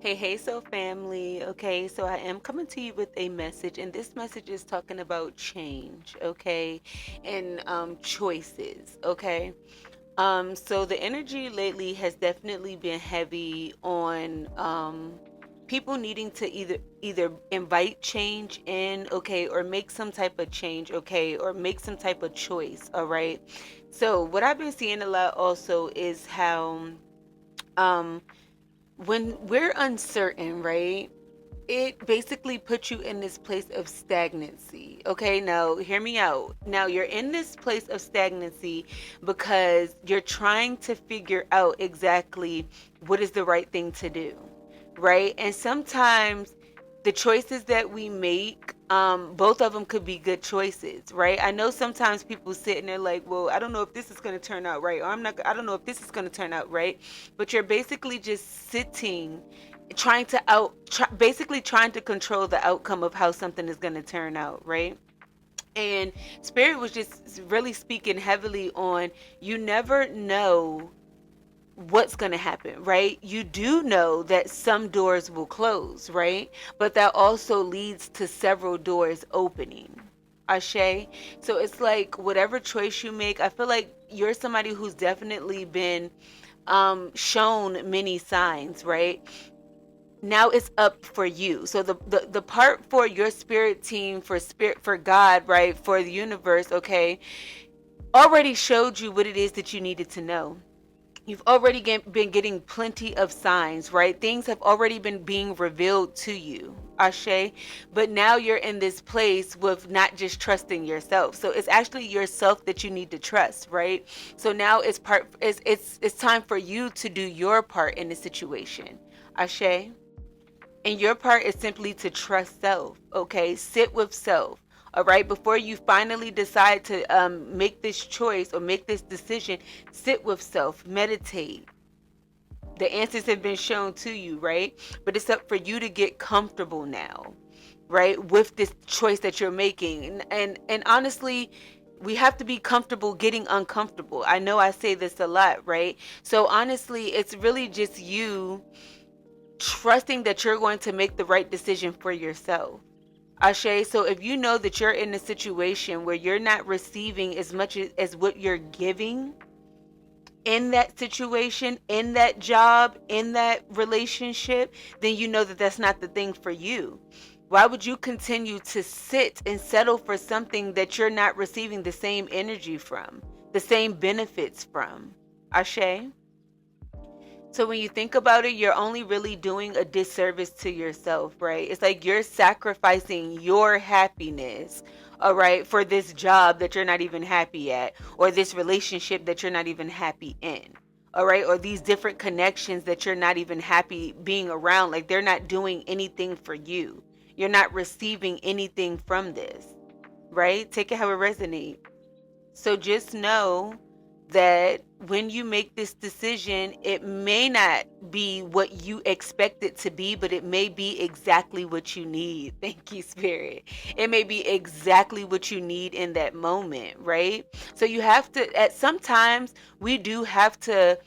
Hey, so family. Okay, so I am coming to you with a message, and this message is talking about change, okay, and choices, okay. So the energy lately has definitely been heavy on people needing to either invite change in, okay, or make some type of change, okay, or make some type of choice, all right. So what I've been seeing a lot also is how um when we're uncertain, right? It basically puts you in this place of stagnancy. Okay, now hear me out. Now you're in this place of stagnancy because you're trying to figure out exactly what is the right thing to do, right? And sometimes the choices that we make, both of them could be good choices, right? I know sometimes people sit and they're like, well, I don't know if this is going to turn out right, or I don't know if this is going to turn out right. But you're basically just sitting trying to basically trying to control the outcome of how something is going to turn out, right? And spirit was just really speaking heavily on, you never know what's going to happen, right? You do know that some doors will close, right? But that also leads to several doors opening. Ashe. So it's like whatever choice you make, I feel like you're somebody who's definitely been shown many signs, right? Now it's up for you. So the part for your spirit team, for God, right, for the universe, okay, already showed you what it is that you needed to know. You've already been getting plenty of signs, right? Things have already been being revealed to you, Ashe. But now you're in this place with not just trusting yourself. So it's actually yourself that you need to trust, right? So now it's time for you to do your part in the situation, Ashe. And your part is simply to trust self, okay? Sit with self, all right? Before you finally decide to make this choice or make this decision, sit with self, meditate. The answers have been shown to you, right? But it's up for you to get comfortable now, right? With this choice that you're making. And honestly, we have to be comfortable getting uncomfortable. I know I say this a lot, right? So honestly, it's really just you trusting that you're going to make the right decision for yourself. Ashe, so if you know that you're in a situation where you're not receiving as much as what you're giving in that situation, in that job, in that relationship, then you know that that's not the thing for you. Why would you continue to sit and settle for something that you're not receiving the same energy from, the same benefits from? Ashe? So when you think about it, you're only really doing a disservice to yourself, right? It's like you're sacrificing your happiness, all right, for this job that you're not even happy at, or this relationship that you're not even happy in, all right, or these different connections that you're not even happy being around. Like they're not doing anything for you. You're not receiving anything from this, right? Take it how it resonates. So just know that when you make this decision, it may not be what you expect it to be, but it may be exactly what you need. Thank you, Spirit. It may be exactly what you need in that moment, right? So you have to, at sometimes, we do have to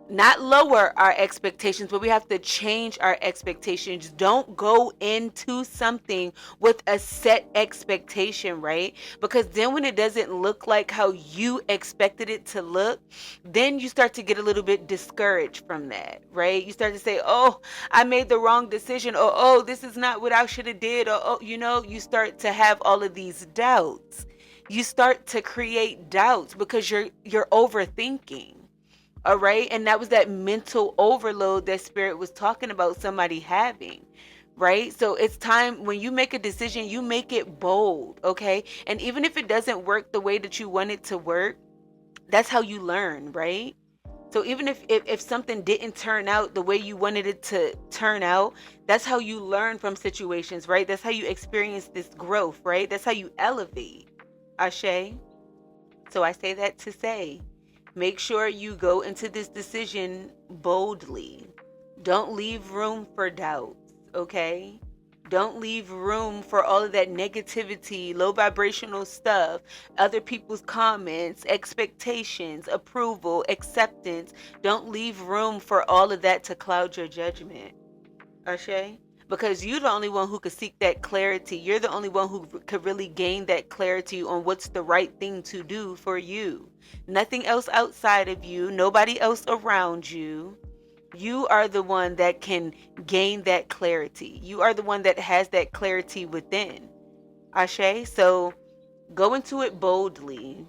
not lower our expectations, but we have to change our expectations. Don't go into something with a set expectation, right? Because then when it doesn't look like how you expected it to look, then you start to get a little bit discouraged from that, right? You start to say, oh, I made the wrong decision, or oh, this is not what I should have did, or oh, you start to have all of these doubts. You start to create doubts because you're overthinking. All right. And that was that mental overload that spirit was talking about somebody having. Right. So it's time when you make a decision, you make it bold. Okay. And even if it doesn't work the way that you want it to work, that's how you learn. Right. So even if something didn't turn out the way you wanted it to turn out, that's how you learn from situations. Right. That's how you experience this growth. Right. That's how you elevate. Ashe. So I say that to say, make sure you go into this decision boldly. Don't leave room for doubts, okay? Don't leave room for all of that negativity, low vibrational stuff, other people's comments, expectations, approval, acceptance. Don't leave room for all of that to cloud your judgment. Ashe? Because you're the only one who could seek that clarity. You're the only one who could really gain that clarity on what's the right thing to do for you. Nothing else outside of you, nobody else around you. You are the one that can gain that clarity. You are the one that has that clarity within. Ashe? So go into it boldly.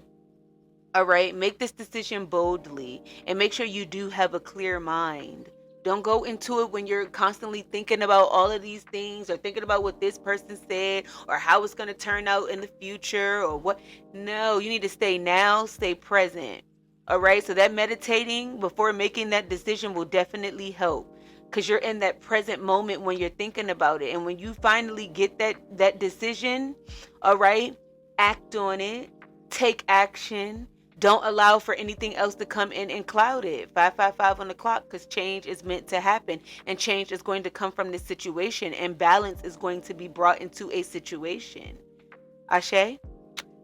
All right, make this decision boldly and make sure you do have a clear mind. Don't go into it when you're constantly thinking about all of these things or thinking about what this person said or how it's going to turn out in the future or what. No, you need to stay now, stay present. All right, so that meditating before making that decision will definitely help because you're in that present moment when you're thinking about it. And when you finally get that decision, all right, act on it, take action. Don't allow for anything else to come in and cloud it. 555 on the clock, because change is meant to happen and change is going to come from this situation and balance is going to be brought into a situation. Ashe?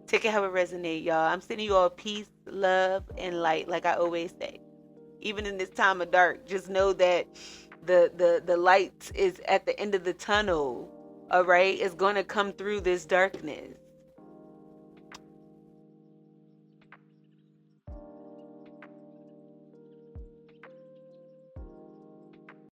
Take it how it resonate, y'all. I'm sending you all peace, love, and light, like I always say. Even in this time of dark, just know that the light is at the end of the tunnel. All right, it's going to come through this darkness.